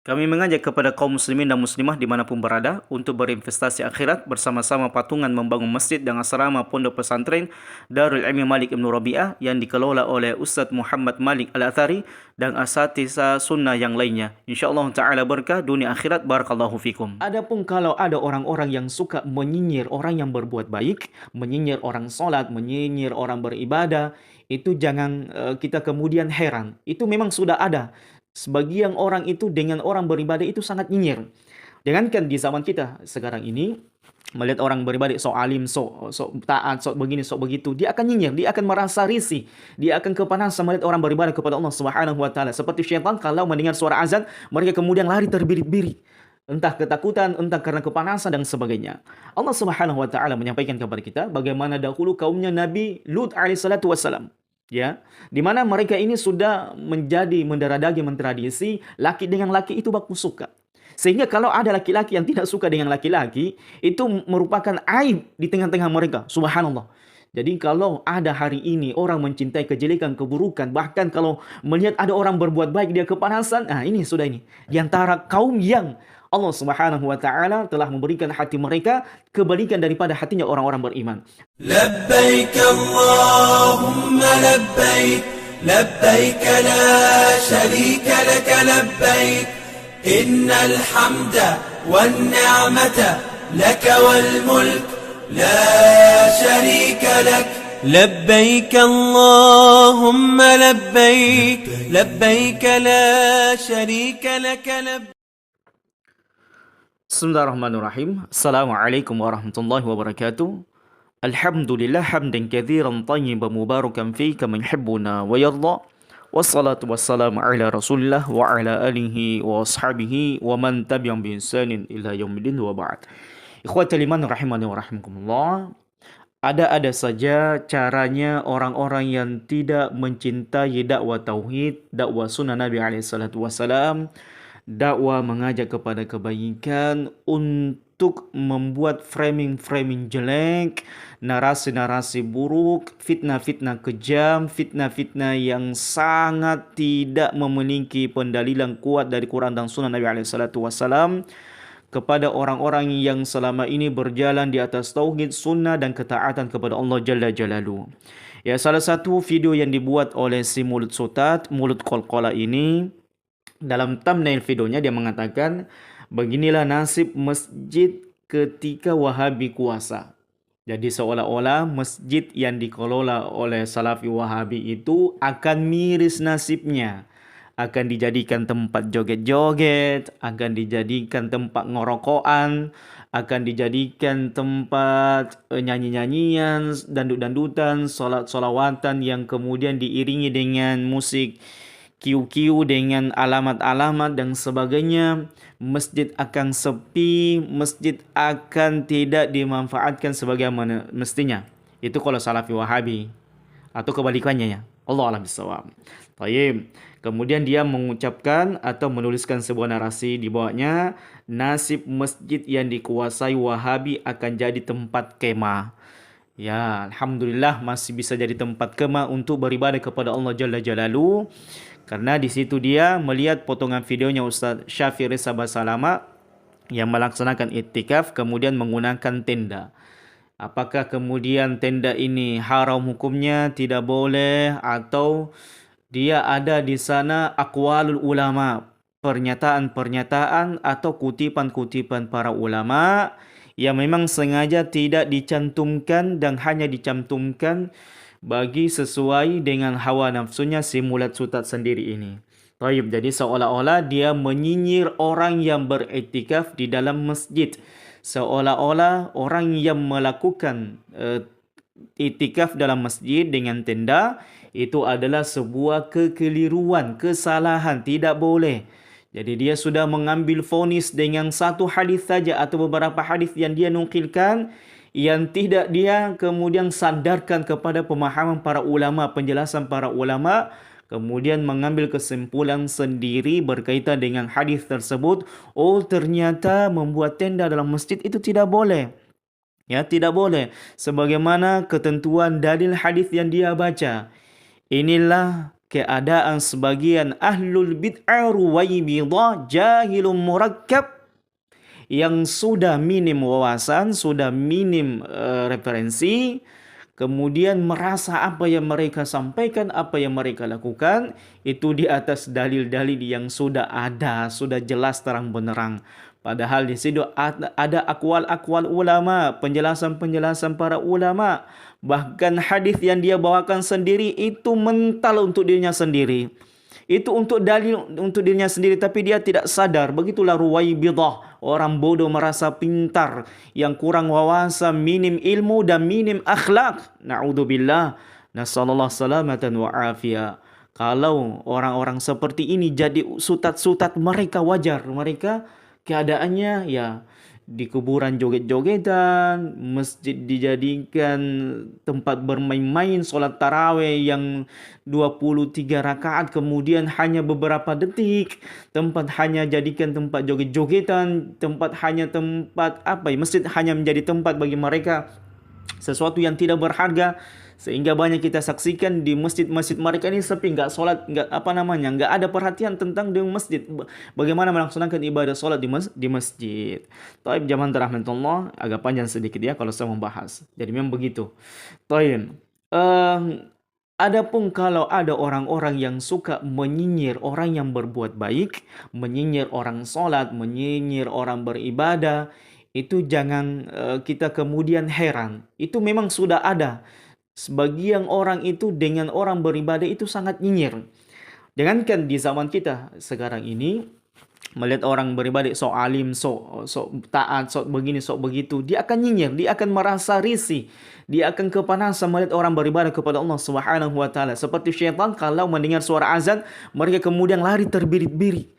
Kami mengajak kepada kaum muslimin dan muslimah dimanapun berada untuk berinvestasi akhirat bersama-sama patungan membangun masjid dan asrama pondok pesantren Darul Ilmi Malik Ibn Rabi'ah yang dikelola oleh Ustaz Muhammad Malik Al-Athari dan asatidz sunnah yang lainnya. InsyaAllah ta'ala berkah dunia akhirat. Barakallahu fikum. Adapun kalau ada orang-orang yang suka menyinyir orang yang berbuat baik, menyinyir orang solat, menyinyir orang beribadah, itu jangan kita kemudian heran. Itu memang sudah ada. Sebagian orang itu dengan orang beribadah itu sangat nyinyir. Jangankan di zaman kita sekarang ini, melihat orang beribadah sok alim, sok taat, sok begini, sok begitu, dia akan nyinyir, dia akan merasa risih, dia akan kepanasan melihat orang beribadah kepada Allah Subhanahu wa taala. Seperti syaitan kalau mendengar suara azan, mereka kemudian lari terbirit-birit. Entah ketakutan, entah karena kepanasan dan sebagainya. Allah Subhanahu wa taala menyampaikan kepada kita bagaimana dahulu kaumnya Nabi Lut alaihissalatu wassalam. Ya, di mana mereka ini sudah menjadi mendarah daging mentradisi laki dengan laki itu baku suka. Sehingga kalau ada laki-laki yang tidak suka dengan laki-laki, itu merupakan aib di tengah-tengah mereka. Subhanallah. Jadi kalau ada hari ini orang mencintai kejelekan, keburukan, bahkan kalau melihat ada orang berbuat baik dia kepanasan, ini sudah ini. Di antara kaum yang Allah Subhanahu wa taala telah memberikan hati mereka kebalikan daripada hatinya orang-orang beriman. Labbaik Allahumma labbaik labbaik la sharika lak labbaik innal hamda wan ni'mata lak wal mulk la sharika lak labbaik Allahumma labbaik labbaik la sharika lak labbaik. Bismillahirrahmanirrahim. Assalamualaikum warahmatullahi wabarakatuh. Alhamdulillah hamdan katsiran tayyiban mubarakan fi kama yuhibbuna wa yarda. Wassalatu wassalamu ala Rasulillah wa ala alihi wa ashabihi wa man tabi'ahum bi ihsanin ila yaumil wa ba'd. Ikhwatal iman rahimani wa rahimakumullah. Ada saja caranya orang-orang yang tidak mencintai dakwah tauhid, dakwah sunnah Nabi alaihi salatu wasalam, dakwah mengajak kepada kebaikan untuk membuat framing-framing jelek, narasi-narasi buruk, fitnah-fitnah kejam, fitnah-fitnah yang sangat tidak memiliki pendalilan kuat dari Quran dan Sunnah Nabi SAW kepada orang-orang yang selama ini berjalan di atas tauhid, sunnah dan ketaatan kepada Allah Jalla Jalaluhu. Ya, salah satu video yang dibuat oleh si mulut sotat, mulut kolkola ini, dalam thumbnail videonya dia mengatakan, beginilah nasib masjid ketika Wahabi kuasa. Jadi seolah-olah masjid yang dikelola oleh Salafi Wahabi itu akan miris nasibnya. Akan dijadikan tempat joget-joget, akan dijadikan tempat ngorokokan, akan dijadikan tempat nyanyi-nyanyian, dandut-dandutan, solat-solawatan yang kemudian diiringi dengan musik kiu-kiu dengan alamat-alamat dan sebagainya. Masjid akan sepi, masjid akan tidak dimanfaatkan sebagaimana mestinya. Itu kalau Salafi Wahabi, atau kebalikannya ya. Allah a'lam bishawab. Baik. Kemudian dia mengucapkan atau menuliskan sebuah narasi di bawahnya, nasib masjid yang dikuasai Wahabi akan jadi tempat kemah. Ya, alhamdulillah masih bisa jadi tempat kemah untuk beribadah kepada Allah Jalla Jalaluhu. Karena di situ dia melihat potongan videonya Ustaz Syafi'i Reza Basalama yang melaksanakan iktikaf kemudian menggunakan tenda. Apakah kemudian tenda ini haram hukumnya, tidak boleh, atau dia ada di sana aqwalul ulama, pernyataan-pernyataan atau kutipan-kutipan para ulama yang memang sengaja tidak dicantumkan dan hanya dicantumkan bagi sesuai dengan hawa nafsunya si mulat sutat sendiri ini. Baik, jadi seolah-olah dia menyinyir orang yang beriktikaf di dalam masjid. Seolah-olah orang yang melakukan iktikaf dalam masjid dengan tenda itu adalah sebuah kekeliruan, kesalahan, tidak boleh. Jadi dia sudah mengambil vonis dengan satu hadis saja atau beberapa hadis yang dia nukilkan yang tidak dia kemudian sandarkan kepada pemahaman para ulama, penjelasan para ulama, kemudian mengambil kesimpulan sendiri berkaitan dengan hadis tersebut. Oh, ternyata membuat tenda dalam masjid itu tidak boleh. Ya, tidak boleh. Sebagaimana ketentuan dalil hadis yang dia baca. Inilah keadaan sebagian ahlul bid'ah ruwaibidah jahilun murakkab yang sudah minim wawasan, sudah minim referensi, kemudian merasa apa yang mereka sampaikan, apa yang mereka lakukan itu di atas dalil-dalil yang sudah ada, sudah jelas terang benderang. Padahal di situ ada akwal-akwal ulama, penjelasan-penjelasan para ulama. Bahkan hadis yang dia bawakan sendiri itu mental untuk dirinya sendiri. Itu untuk dalil untuk dirinya sendiri, tapi dia tidak sadar. Begitulah ruwaibidah, orang bodoh merasa pintar, yang kurang wawasan, minim ilmu dan minim akhlak. Na'udzubillah. Nasallallahu salamatan wa afiyah. Kalau orang-orang seperti ini jadi sutat-sutat, mereka wajar. Mereka keadaannya ya di kuburan joget-jogetan, masjid dijadikan tempat bermain-main, solat tarawih yang 23 rakaat kemudian hanya beberapa detik, tempat hanya jadikan tempat joget-jogetan, masjid hanya menjadi tempat bagi mereka sesuatu yang tidak berharga. Sehingga banyak kita saksikan di masjid-masjid mereka ini sepi, nggak ada perhatian tentang di masjid, bagaimana melaksanakan ibadah solat di masjid. Taib zaman rahmatullah, agak panjang sedikit ya kalau saya membahas. Jadi memang begitu. Taib. Adapun kalau ada orang-orang yang suka menyinyir orang yang berbuat baik, menyinyir orang solat, menyinyir orang beribadah, itu jangan kita kemudian heran. Itu memang sudah ada. Sebagian orang itu dengan orang beribadah itu sangat nyinyir. Jangankan di zaman kita sekarang ini, melihat orang beribadah sok alim, sok taat, sok begini, sok begitu, dia akan nyinyir, dia akan merasa risih, dia akan kepanasan melihat orang beribadah kepada Allah Subhanahu wa taala. Seperti syaitan kalau mendengar suara azan, mereka kemudian lari terbirit-birit.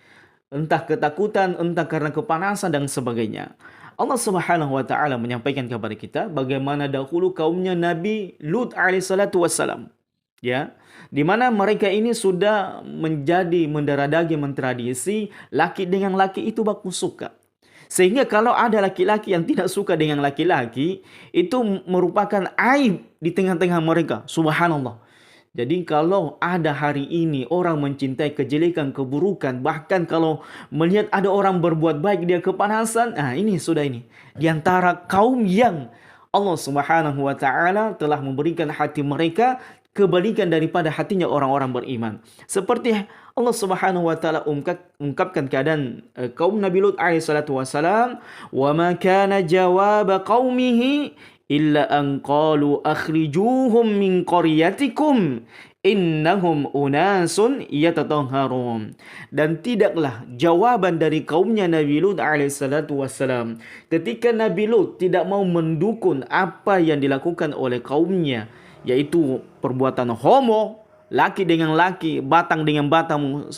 Entah ketakutan, entah karena kepanasan dan sebagainya. Allah Subhanahu wa taala menyampaikan kepada kita bagaimana dahulu kaumnya Nabi Lut alaihissalatu wassalam. Ya, di mana mereka ini sudah menjadi mendarah daging mentradisi laki dengan laki itu baku suka. Sehingga kalau ada laki-laki yang tidak suka dengan laki-laki, itu merupakan aib di tengah-tengah mereka. Subhanallah. Jadi kalau ada hari ini orang mencintai kejelekan, keburukan, bahkan kalau melihat ada orang berbuat baik dia kepanasan, ini sudah ini. Di antara kaum yang Allah Subhanahu wa taala telah memberikan hati mereka kebalikan daripada hatinya orang-orang beriman. Seperti Allah Subhanahu wa taala ungkapkan keadaan kaum Nabi Lut alaihi salatu wasalam, "Wa ma kana jawaba qaumihi illa an qalu akhrijuhum min qaryatikum innahum unasun yatatahharun." Dan tidaklah jawaban dari kaumnya Nabi Lut alaihissalatu wassalam ketika Nabi Lut tidak mau mendukung apa yang dilakukan oleh kaumnya, yaitu perbuatan homo, laki dengan laki, batang dengan batang,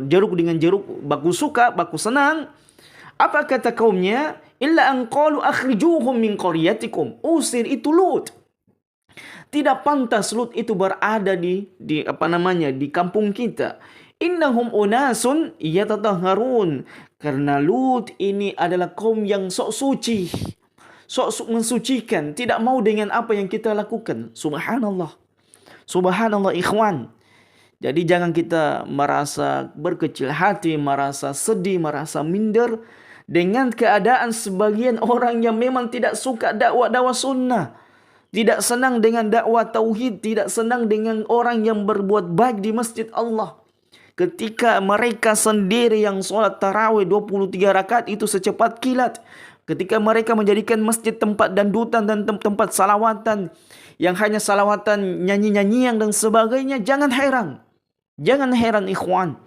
jeruk dengan jeruk, baku suka, baku senang. Apa kata kaumnya? Illa an qalu akhrijuhum min qaryatikum. Usir itu Lut. Tidak pantas Lut itu berada di kampung kita. Innahum unasun yatatahharun. Karena Lut ini adalah kaum yang sok suci, sok mensucikan, tidak mau dengan apa yang kita lakukan. Subhanallah. Subhanallah ikhwan. Jadi jangan kita merasa berkecil hati, merasa sedih, merasa minder dengan keadaan sebagian orang yang memang tidak suka dakwah sunnah, tidak senang dengan dakwah tauhid, tidak senang dengan orang yang berbuat baik di masjid Allah. Ketika mereka sendiri yang sholat tarawih 23 rakaat itu secepat kilat, ketika mereka menjadikan masjid tempat dandutan dan tempat salawatan, yang hanya salawatan, nyanyi-nyanyian dan sebagainya, jangan heran. Jangan heran ikhwan.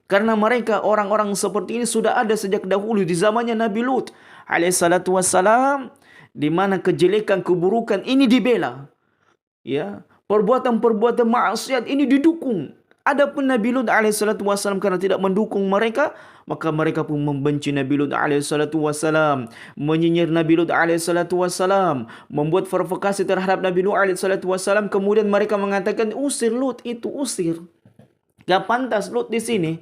Karena mereka orang-orang seperti ini sudah ada sejak dahulu di zamannya Nabi Lut alaihissalatu wassalam, di mana kejelekan, keburukan ini dibela. Ya, perbuatan-perbuatan maksiat ini didukung. Adapun Nabi Lut alaihissalatu wassalam karena tidak mendukung mereka, maka mereka pun membenci Nabi Lut alaihissalatu wassalam, menyinyir Nabi Lut alaihissalatu wassalam, membuat provokasi terhadap Nabi Lut alaihissalatu wassalam. Kemudian mereka mengatakan, usir Lut itu, usir. Gak pantas Lut di sini.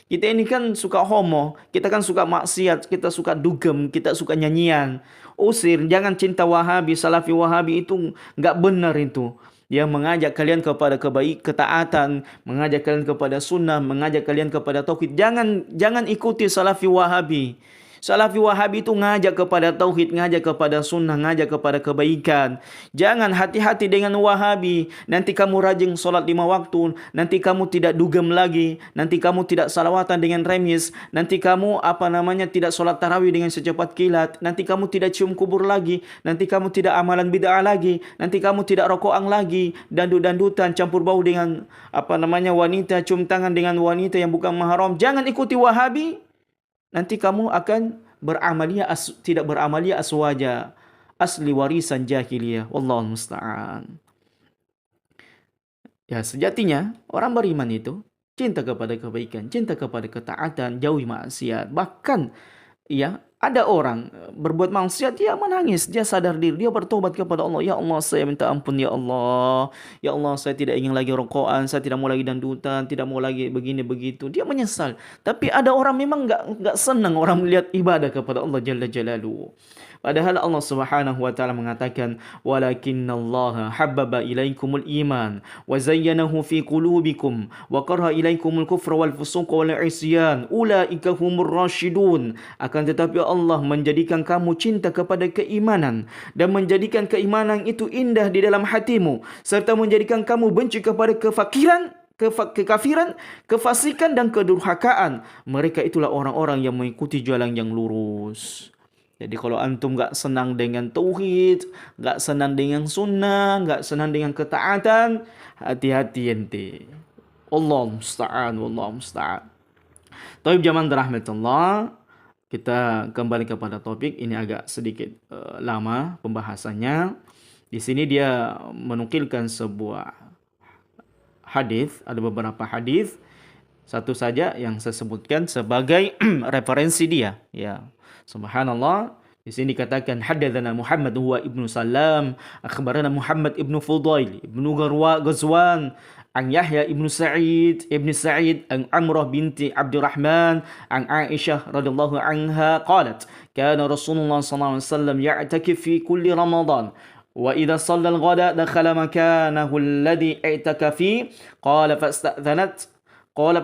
Kita ini kan suka homo, kita kan suka maksiat, kita suka dugem, kita suka nyanyian. Usir, jangan cinta Wahabi, Salafi Wahabi itu gak benar itu. Dia mengajak kalian kepada ketaatan, mengajak kalian kepada sunnah, mengajak kalian kepada tauhid. Jangan ikuti Salafi Wahabi. Salafi Wahabi itu ngajak kepada tauhid, ngajak kepada sunnah, ngajak kepada kebaikan. Jangan hati-hati dengan Wahabi. Nanti kamu rajin solat 5 waktu, nanti kamu tidak dugem lagi, nanti kamu tidak salawatan dengan remis, nanti kamu tidak solat tarawih dengan secepat kilat, nanti kamu tidak cium kubur lagi, nanti kamu tidak amalan bid'ah lagi, nanti kamu tidak rokokan lagi, dandut-dandutan, campur bau dengan wanita, cium tangan dengan wanita yang bukan mahram. Jangan ikuti Wahabi. Nanti kamu akan tidak beramalia aswaja, asli warisan jahiliyah. Wallahu musta'an. Ya, sejatinya orang beriman itu cinta kepada kebaikan, cinta kepada ketaatan, jauhi maksiat. Bahkan ada orang berbuat maksiat, dia menangis, dia sadar diri, dia bertobat kepada Allah. Ya Allah, saya minta ampun ya Allah. Ya Allah, saya tidak ingin lagi rokokan, saya tidak mau lagi dandutan, tidak mau lagi begini begitu. Dia menyesal. Tapi ada orang memang enggak senang orang melihat ibadah kepada Allah Jalla Jalaluhu. Padahal Allah Subhanahu wa taala mengatakan, "Walakinnallaha habbaba ilaikumul iman wa zayyanahu fi qulubikum wa karaha ilaikumul kufra wal fusuqa wal isyan. Ulaika humur rasyidun." Akan tetapi Allah menjadikan kamu cinta kepada keimanan dan menjadikan keimanan itu indah di dalam hatimu, serta menjadikan kamu benci kepada kekafiran, kefasikan dan kedurhakaan. Mereka itulah orang-orang yang mengikuti jalan yang lurus. Jadi kalau antum enggak senang dengan tauhid, enggak senang dengan sunnah, enggak senang dengan ketaatan, hati-hati ente. Wallahu musta'an, wallahu musta'an. Taib jamaah rahmatullah, kita kembali kepada topik ini agak sedikit lama pembahasannya. Di sini dia menukilkan sebuah hadis, ada beberapa hadis. Satu saja yang saya sebutkan sebagai referensi dia, ya. Subhanallah. Di sini dikatakan haddatsana Muhammad huwa ibnu Salam, akhbarana Muhammad ibnu Fudail, ibnu Ghazwan, an Yahya ibnu Sa'id, an Amrah binti Abdurrahman, an Aisyah radhiyallahu anha qalat, kana Rasulullah sallallahu alaihi wasallam ya'takif fi kulli Ramadan. وإذا صلى الغداء دخل مكانه الذي اعتكف فيه قال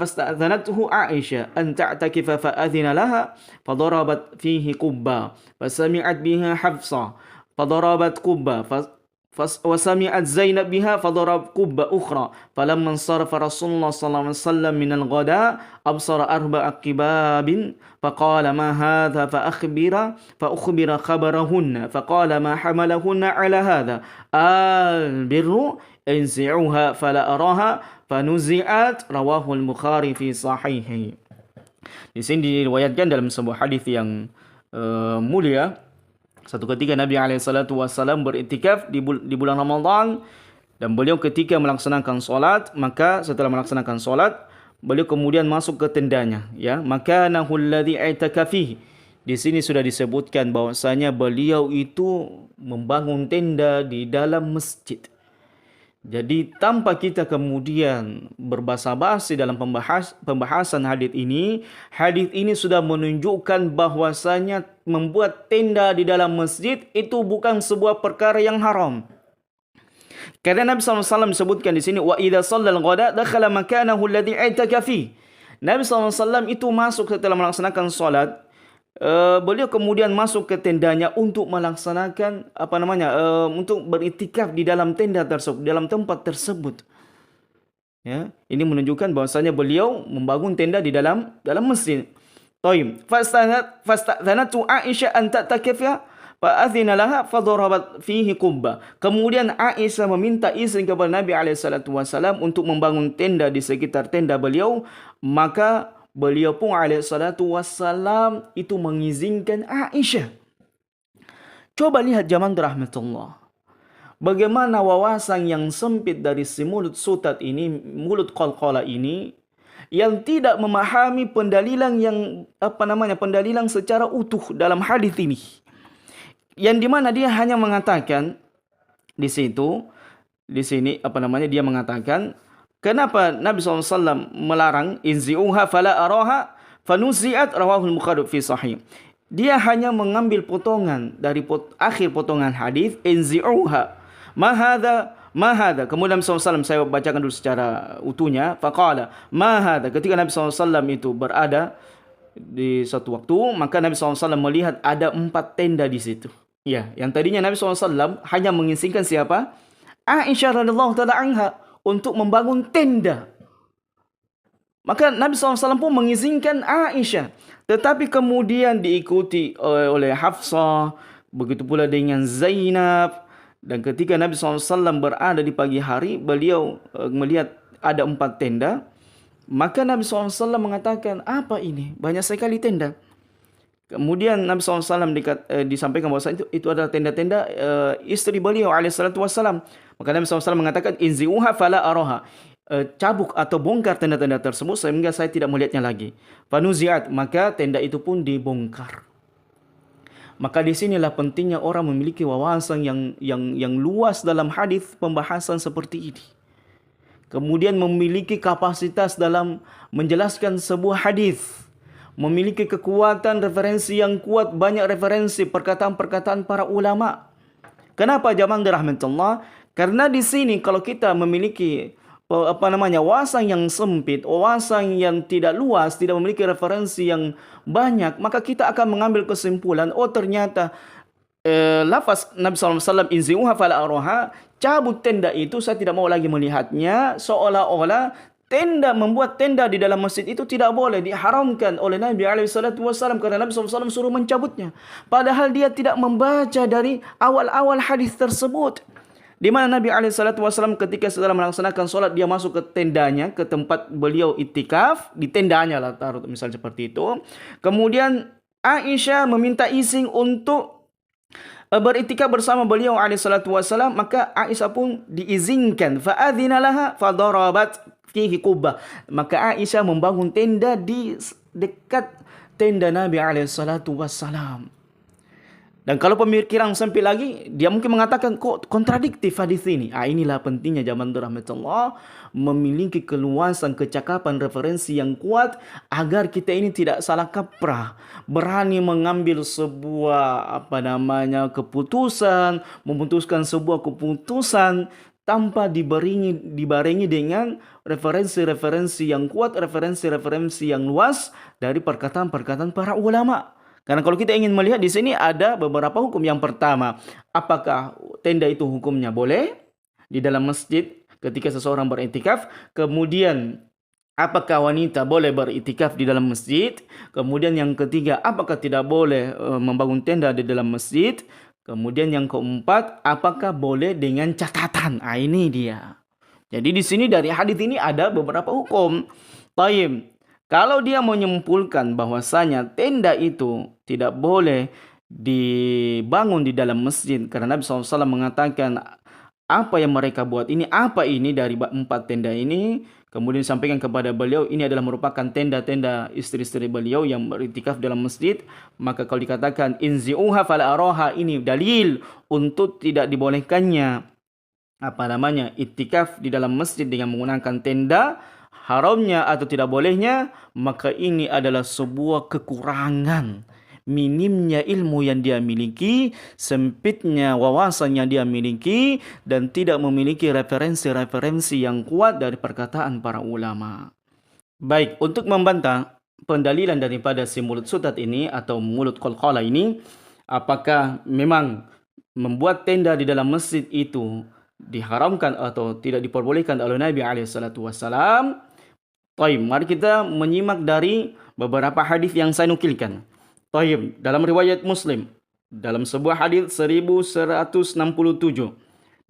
فاستأذنته عائشة أن تعتكف فأذن لها فضربت فيه قبة فسمعت بها حفصة فضربت قبة وسمعت زينب بها فضرب قبة أخرى فلما انصرف رسول الله صلى الله عليه وسلم من الغداء أبصر 4 قباب فقال ما هذا فأخبر خبرهن فقال ما حملهن على هذا البر انزعوها فلا أراها fanuzi'at rawahul Bukhari fi sahihi. Di sini diriwayatkan dalam sebuah hadis yang mulia. Satu ketika Nabi SAW beriktikaf di bulan Ramadan, dan beliau ketika melaksanakan solat, maka setelah melaksanakan solat, beliau kemudian masuk ke tendanya, ya. Makanahu alladhi i'takafihi. Di sini sudah disebutkan bahwasanya beliau itu membangun tenda di dalam masjid. Jadi tanpa kita kemudian berbasa-basi dalam pembahasan hadis ini sudah menunjukkan bahwasanya membuat tenda di dalam masjid itu bukan sebuah perkara yang haram. Karena Nabi SAW sebutkan di sini, wa idza shallal ghada dakhala makanahu alladhi i'takafi. Nabi SAW itu masuk setelah melaksanakan salat. Beliau kemudian masuk ke tendanya untuk melaksanakan untuk beriktikaf di dalam tenda tersebut, dalam tempat tersebut. Ya, ini menunjukkan bahwasanya beliau membangun tenda di dalam masjid. Taib. Fasta'dhanatu Aisyah an ta'takifa fa adhina laha fadarabat fihi qubba. Kemudian Aisyah meminta izin kepada Nabi SAW untuk membangun tenda di sekitar tenda beliau, maka beliau pun alaihissalam itu mengizinkan Aisyah. Coba lihat jamaah rahmatullah. Bagaimana wawasan yang sempit dari si mulut sutat ini, mulut qalqala ini, yang tidak memahami pendalilan pendalilan secara utuh dalam hadis ini. Yang dimana dia hanya mengatakan di sini dia mengatakan, kenapa Nabi SAW melarang inzi'uha fala araha fanuzi'at rawahul Bukhari fi sahih. Dia hanya mengambil potongan dari akhir potongan hadis inzi'uha. Ma ma hadha. Kemudian Nabi SAW, saya bacakan dulu secara utuhnya. Faqala, ma hadha. Ketika Nabi SAW itu berada di satu waktu, maka Nabi SAW melihat ada 4 tenda di situ. Ya, yang tadinya Nabi SAW hanya mengizinkan siapa? Aisyah radhiyallahu taala anha untuk membangun tenda. Maka Nabi SAW pun mengizinkan Aisyah. Tetapi kemudian diikuti oleh Hafsah, begitu pula dengan Zainab. Dan ketika Nabi SAW berada di pagi hari, beliau melihat ada 4 tenda. Maka Nabi SAW mengatakan, apa ini? Banyak sekali tenda. Kemudian Nabi SAW disampaikan bahawa itu adalah tenda-tenda isteri beliau alaihissalatu wassalam. Maka Nabi SAW mengatakan, inzi'uha fala araha. Cabuk atau bongkar tenda-tenda tersebut sehingga saya tidak melihatnya lagi. Fanuzi'at, maka tenda itu pun dibongkar. Maka di sinilah pentingnya orang memiliki wawasan yang luas dalam hadis pembahasan seperti ini. Kemudian memiliki kapasitas dalam menjelaskan sebuah hadis, memiliki kekuatan referensi yang kuat, banyak referensi perkataan-perkataan para ulama. Kenapa jamaah dirahmati Allah? Karena di sini kalau kita memiliki wawasan yang sempit, wawasan yang tidak luas, tidak memiliki referensi yang banyak, maka kita akan mengambil kesimpulan, oh ternyata lafaz Nabi SAW inzi'uha fala araha, cabut tenda itu saya tidak mau lagi melihatnya, seolah-olah membuat tenda di dalam masjid itu tidak boleh, diharamkan oleh Nabi SAW karena Nabi SAW suruh mencabutnya. Padahal dia tidak membaca dari awal-awal hadis tersebut. Di mana Nabi SAW ketika setelah melaksanakan solat, dia masuk ke tendanya, ke tempat beliau itikaf, di tendanya lah taruh misalnya seperti itu. Kemudian Aisyah meminta izin untuk beritikaf bersama beliau SAW, maka Aisyah pun diizinkan. Fa'adzina laha fadarabat fihi qubbah. Maka Aisyah membangun tenda di dekat tenda Nabi SAW. Dan kalau pemikiran sempit lagi, dia mungkin mengatakan, kok kontradiktif hadis ini. Inilah pentingnya zaman rahmatullah memiliki keluasan, kecakapan, referensi yang kuat agar kita ini tidak salah kaprah, berani mengambil sebuah keputusan, memutuskan sebuah keputusan tanpa dibarengi dengan referensi-referensi yang kuat, referensi-referensi yang luas dari perkataan-perkataan para ulama. Karena kalau kita ingin melihat di sini ada beberapa hukum. Yang pertama, apakah tenda itu hukumnya boleh di dalam masjid ketika seseorang beriktikaf? Kemudian, apakah wanita boleh beriktikaf di dalam masjid? Kemudian yang ketiga, apakah tidak boleh membangun tenda di dalam masjid? Kemudian yang keempat, apakah boleh dengan catatan? Ini dia. Jadi di sini dari hadis ini ada beberapa hukum. Taib. Kalau dia menyimpulkan bahwasanya tenda itu tidak boleh dibangun di dalam masjid karena Nabi SAW mengatakan apa yang mereka buat ini, apa ini dari 4 tenda ini, kemudian disampaikan kepada beliau ini adalah merupakan tenda-tenda istri-istri beliau yang beriktikaf dalam masjid, maka kalau dikatakan inzi'uha fala araha, ini dalil untuk tidak dibolehkannya iktikaf di dalam masjid dengan menggunakan tenda. Haramnya atau tidak bolehnya, maka ini adalah sebuah kekurangan. Minimnya ilmu yang dia miliki, sempitnya wawasan yang dia miliki, dan tidak memiliki referensi-referensi yang kuat dari perkataan para ulama. Baik, untuk membantah pendalilan daripada si mulut sutat ini atau mulut qalqalah ini, apakah memang membuat tenda di dalam masjid itu diharamkan atau tidak diperbolehkan oleh Nabi SAW? Taib, mari kita menyimak dari beberapa hadis yang saya nukilkan. Taib, dalam riwayat Muslim, dalam sebuah hadis 1167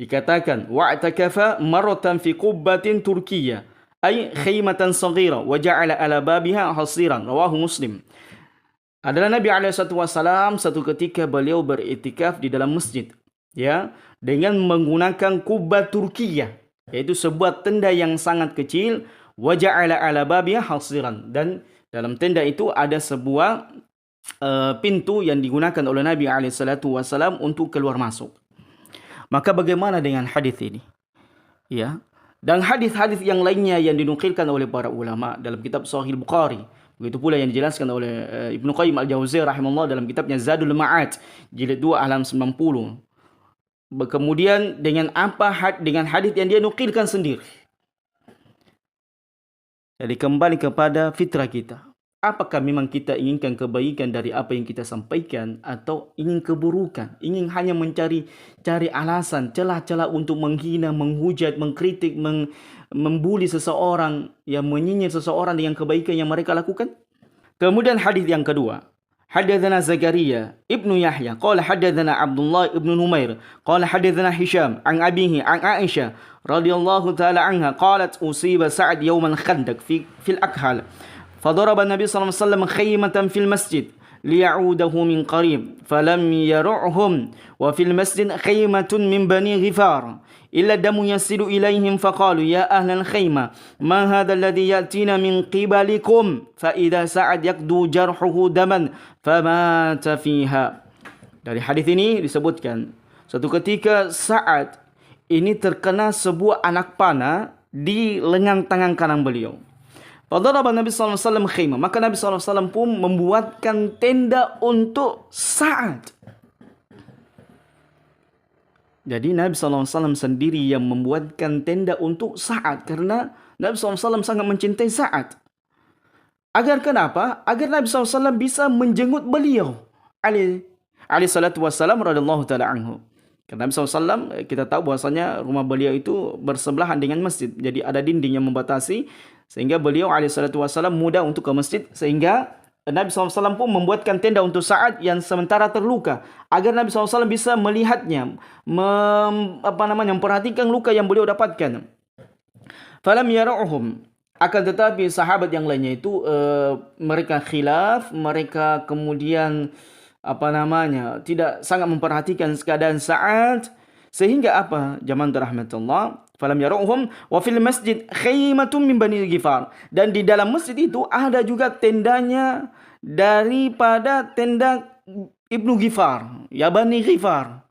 dikatakan, wa'takafa maratan fi qubbatin Turkiyah, ay khaymatan saghira wa ja'ala ala babiha hasiran. Rawahu Muslim. Adalah Nabi SAW satu ketika beliau beriktikaf di dalam masjid, ya, dengan menggunakan kubbat Turkiyah, yaitu sebuah tenda yang sangat kecil. Wa ja'ala ala babiha hasiran, dan dalam tenda itu ada sebuah pintu yang digunakan oleh Nabi SAW untuk keluar masuk. Maka bagaimana dengan hadis ini? Ya, dan hadis-hadis yang lainnya yang dinukilkan oleh para ulama dalam kitab Sahih Bukhari, begitu pula yang dijelaskan oleh Ibnu Qayyim Al-Jauziyah rahimahullah dalam kitabnya Zadul Ma'ad jilid 2 halaman 90. Kemudian dengan dengan hadis yang dia nukilkan sendiri. Jadi kembali kepada fitrah kita. Apakah memang kita inginkan kebaikan dari apa yang kita sampaikan, atau ingin keburukan, ingin hanya mencari alasan, celah-celah untuk menghina, menghujat, mengkritik, membuli seseorang, yang menyinyir seseorang dengan kebaikan yang mereka lakukan? Kemudian hadis yang kedua. حدثنا زكريا ابن يحيى قال حدثنا عبد الله ابن نمير قال حدثنا هشام عن أبيه عن عائشة رضي الله تعالى عنها قالت أصيب سعد يوم الخندق في الأكهل فضرب النبي صلى الله عليه وسلم خيمة في المسجد ليعوده من قريب فلم يرعهم وفي المسجد خيمة من بني غفار إلا الدم يصل إليهم فقالوا يا أهل الخيمة ما هذا الذي يأتينا من قبلكم فإذا سعد يقدو جرحه دما فمات فيها. Dari hadis ini disebutkan suatu ketika Sa'ad ini terkena sebuah anak panah di lengan tangan kanan beliau. Fadaraba Nabi sallallahu alaihi wasallam khimah, maka Nabi sallallahu alaihi wasallam pun membuatkan tenda untuk Sa'ad. Jadi Nabi sallallahu alaihi wasallam sendiri yang membuatkan tenda untuk Sa'ad, karena Nabi sallallahu alaihi wasallam sangat mencintai Sa'ad. Agar kenapa? Agar Nabi sallallahu alaihi wasallam bisa menjenguk beliau. Alaihi salatu wassalam radhiyallahu taala anhu. Karena Nabi SAW, kita tahu bahwasanya rumah beliau itu bersebelahan dengan masjid. Jadi ada dinding yang membatasi, sehingga beliau alaihissalatu wassalam mudah untuk ke masjid. Sehingga Nabi SAW pun membuatkan tenda untuk Sa'ad yang sementara terluka, agar Nabi SAW bisa melihatnya, memperhatikan luka yang beliau dapatkan. Falam yara'uhum. Akan tetapi sahabat yang lainnya itu mereka khilaf, mereka kemudian tidak sangat memperhatikan keadaan Sa'ad, sehingga jamaah rahmatullah, falam yarauhum wa fil masjid khaymatun min bani Ghifar, dan di dalam masjid itu ada juga tendanya daripada tenda Ibnu Ghifar, ya Bani Ghifar.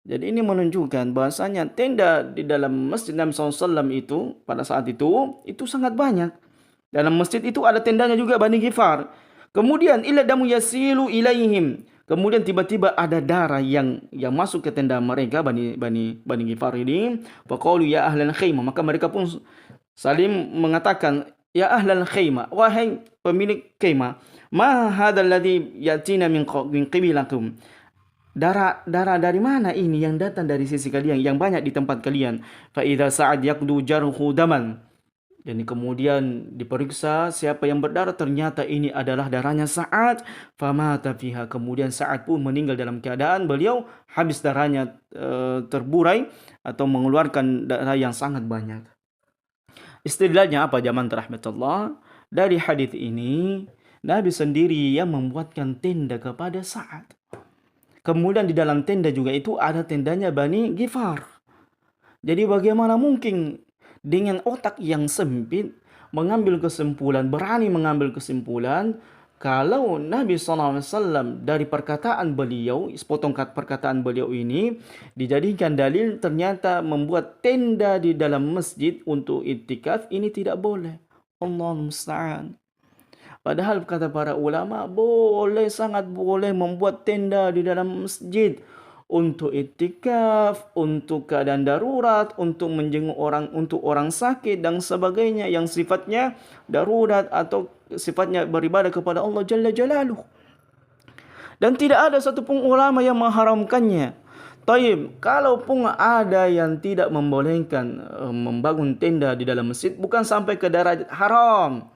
Jadi ini menunjukkan bahasanya tenda di dalam masjid Nabi SAW itu pada saat itu sangat banyak. Dalam masjid itu ada tendanya juga Bani Ghifar. Kemudian illa damu yasilu ilaihim. Kemudian tiba-tiba ada darah yang masuk ke tenda mereka Bani Ghifar ini. Faqalu ya ahlal khaymah, maka mereka pun saling mengatakan ya ahlal khaymah, wahai pemilik khaymah, ma hadzal ladzi yatina min qibilakum. Darah dari mana ini yang datang dari sisi kalian, yang banyak di tempat kalian? Fa idza sa'ad yaqdu jarhu daman. Dan kemudian diperiksa siapa yang berdarah, ternyata ini adalah darahnya Sa'ad. Famata fiha, kemudian Sa'ad pun meninggal dalam keadaan beliau habis darahnya terburai atau mengeluarkan darah yang sangat banyak. Istidlalnya apa jamaah rahmatullah? Dari hadis ini Nabi sendiri yang membuatkan tenda kepada Sa'ad. Kemudian di dalam tenda juga itu ada tendanya Bani Ghifar. Jadi bagaimana mungkin dengan otak yang sempit berani mengambil kesimpulan kalau Nabi SAW dari perkataan beliau, sepotong perkataan beliau ini dijadikan dalil, ternyata membuat tenda di dalam masjid untuk iktikaf ini tidak boleh. Allahu musta'an. Padahal kata para ulama, boleh, sangat boleh membuat tenda di dalam masjid untuk iktikaf, untuk keadaan darurat, untuk menjenguk orang, untuk orang sakit dan sebagainya yang sifatnya darurat atau sifatnya beribadah kepada Allah Jalla Jalaluh. Dan tidak ada satupun ulama yang mengharamkannya. Taib, kalaupun ada yang tidak membolehkan membangun tenda di dalam masjid, bukan sampai ke derajat haram.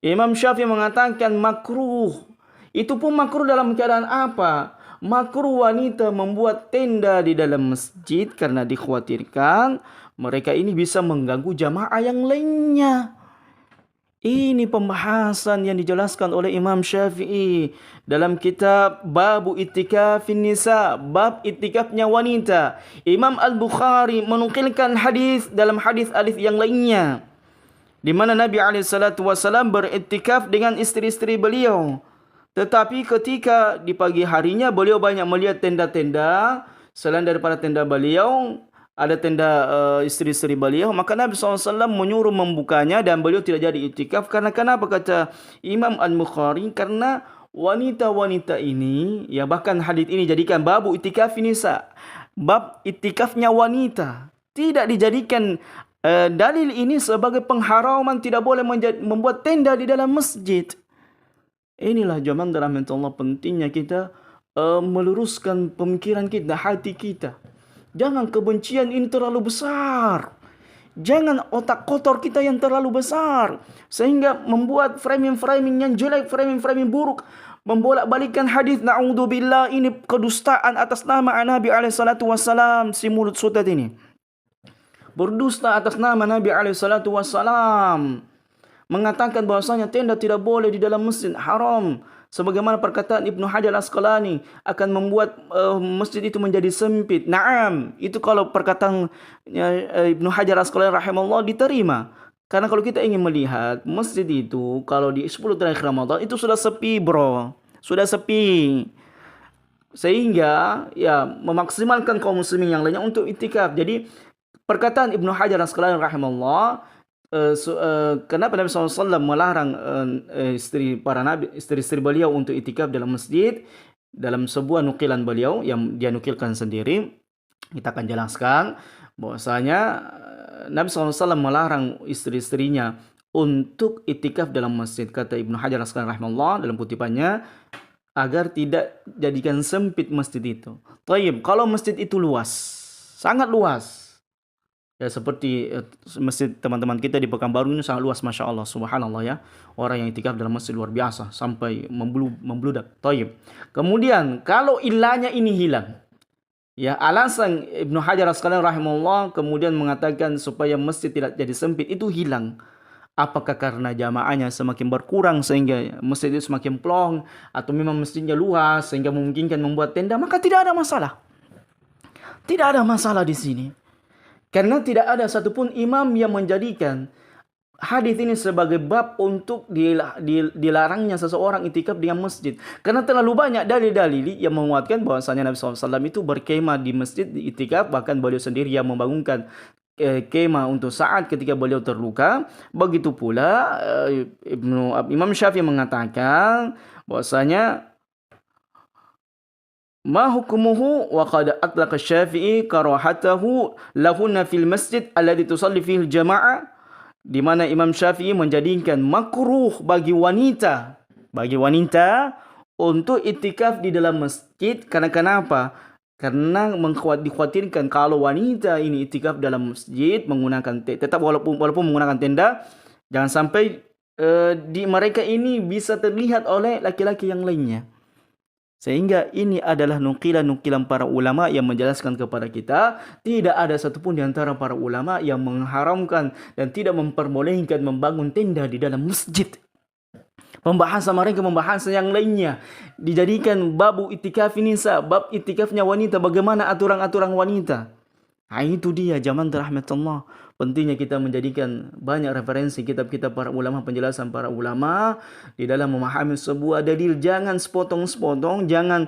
Imam Syafi'i mengatakan makruh. Itu pun makruh dalam keadaan apa? Makruh wanita membuat tenda di dalam masjid karena dikhawatirkan mereka ini bisa mengganggu jamaah yang lainnya. Ini pembahasan yang dijelaskan oleh Imam Syafi'i dalam kitab Babu Ittikafin Nisa, bab ittikafnya wanita. Imam Al-Bukhari menukilkan hadis dalam hadis-hadis yang lainnya di mana Nabi SAW beriktikaf dengan istri-istri beliau. Tetapi ketika di pagi harinya beliau banyak melihat tenda-tenda selain daripada tenda beliau, ada tenda istri-istri beliau, maka Nabi SAW menyuruh membukanya dan beliau tidak jadi iktikaf. Karena kenapa kata Imam Al-Bukhari? Karena wanita-wanita ini, ya bahkan hadis ini jadikan babu iktikaf nisa. bab itikafnya wanita. Tidak dijadikan dalil ini sebagai pengharaman tidak boleh membuat tenda di dalam masjid. Inilah zaman dalam Allah pentingnya kita meluruskan pemikiran kita, hati kita. Jangan kebencian ini terlalu besar. Jangan otak kotor kita yang terlalu besar. Sehingga membuat framing-framing yang jelek, framing-framing buruk. Membolak-balikan hadis, na'udzubillah, ini kedustaan atas nama Nabi SAW, si mulut sutat ini. Berdusta atas nama Nabi SAW. Mengatakan bahwasanya tenda tidak boleh di dalam masjid, haram. Sebagaimana perkataan Ibnu Hajar Asqalani akan membuat masjid itu menjadi sempit. Naam, itu kalau perkataan Ibnu Hajar Asqalani rahimahullah diterima. Karena kalau kita ingin melihat masjid itu kalau di 10 terakhir Ramadan itu sudah sepi, bro. Sudah sepi. Sehingga ya memaksimalkan kaum muslimin yang lainnya untuk itikaf. Jadi perkataan Ibnu Hajar Asqalani rahimahullah, kenapa Nabi SAW melarang istri-istri beliau untuk itikaf dalam masjid? Dalam sebuah nukilan beliau yang dia nukilkan sendiri, kita akan jelaskan bahwasanya Nabi SAW melarang istri-istrinya untuk itikaf dalam masjid. Kata Ibnu Hajar Asqalani rahimahullah dalam kutipannya, agar tidak jadikan sempit masjid itu. Taib, kalau masjid itu luas, sangat luas. Ya seperti masjid teman-teman kita di Pekanbaru ini sangat luas, Masya Allah, subhanallah ya. Orang yang itikaf dalam masjid luar biasa, sampai membludak. Taib. Kemudian kalau ilahnya ini hilang, ya alasan Ibnu Hajar Asqalani rahimahullah kemudian mengatakan supaya masjid tidak jadi sempit itu hilang. Apakah karena jamaahnya semakin berkurang sehingga masjid itu semakin plong, atau memang masjidnya luas sehingga memungkinkan membuat tenda, maka tidak ada masalah. Tidak ada masalah di sini. Karena tidak ada satupun imam yang menjadikan hadis ini sebagai bab untuk dilarangnya seseorang itikaf di masjid. Karena terlalu banyak dalil-dalil yang menguatkan bahwasanya Nabi SAW itu berkemah di masjid di itikaf. Bahkan beliau sendiri yang membangunkan kemah untuk saat ketika beliau terluka. Begitu pula Imam Syafi'i mengatakan bahwasanya ma hukmuhu wa qad atlaqa Syafi'i karahatahu lahunna fil masjid alladhi tusalli fihi al-jama'ah, di mana Imam Syafi'i menjadikan makruh bagi wanita untuk itikaf di dalam masjid. Karena kenapa? Karena dikhawatirkan kalau wanita ini itikaf dalam masjid menggunakan tetap walaupun menggunakan tenda, jangan sampai di mereka ini bisa terlihat oleh laki-laki yang lainnya. Sehingga ini adalah nukilan-nukilan para ulama yang menjelaskan kepada kita, tidak ada satupun di antara para ulama yang mengharamkan dan tidak memperbolehkan membangun tenda di dalam masjid. Pembahasan mereka pembahasan yang lainnya dijadikan babu itikaf nisa, bab itikafnya wanita, bagaimana aturan-aturan wanita. Nah, itu dia zaman rahmatullah. Pentingnya kita menjadikan banyak referensi kitab-kitab para ulama, penjelasan para ulama di dalam memahami sebuah dalil. Jangan sepotong-sepotong, jangan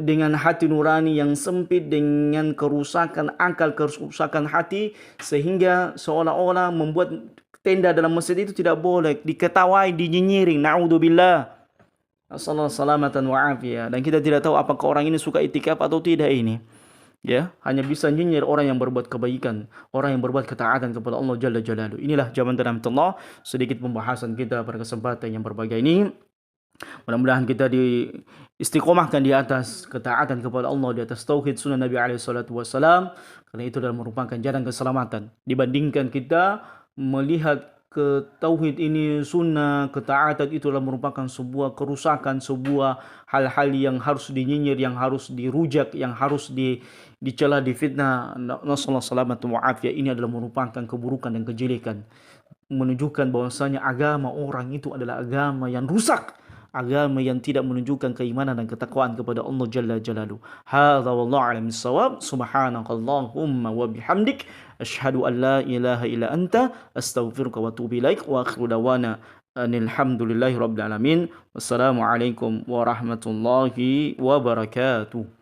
dengan hati nurani yang sempit, dengan kerusakan akal, kerusakan hati, sehingga seolah-olah membuat tenda dalam masjid itu tidak boleh, diketawai, dinyinyiring. Na'udzubillah. Assalamualaikum salamatan wa afiyah. Dan kita tidak tahu apakah orang ini suka itikaf atau tidak ini. Ya, hanya bisa nyinyir orang yang berbuat kebaikan, orang yang berbuat ketaatan kepada Allah Jalla Jalaluhu. Inilah zaman rahmatullah, sedikit pembahasan kita pada kesempatan yang berbahagia ini. Mudah-mudahan kita istiqomahkan di atas ketaatan kepada Allah, di atas tauhid sunnah Nabi SAW, karena itu adalah merupakan jalan keselamatan. Dibandingkan kita melihat ke tauhid ini, sunnah, ketaatan itu adalah merupakan sebuah kerusakan, sebuah hal-hal yang harus dinyinyir, yang harus dirujak, yang harus dicela, difitnah. Nasallahu salamatu wa afiyah. Ini adalah merupakan keburukan dan kejelekan, menunjukkan bahwasanya agama orang itu adalah agama yang rusak, agama yang tidak menunjukkan keimanan dan ketakwaan kepada Allah Jalla Jalaluhu. Hadza wallahu a'lam bissawab. Subhanakallahumma wa bihamdik, asyhadu an la ilaha illa anta, astaghfiruka wa atubu ilaik, wa akhiru dawana alhamdulillahi rabbil alamin. Wassalamualaikum warahmatullahi wabarakatuh.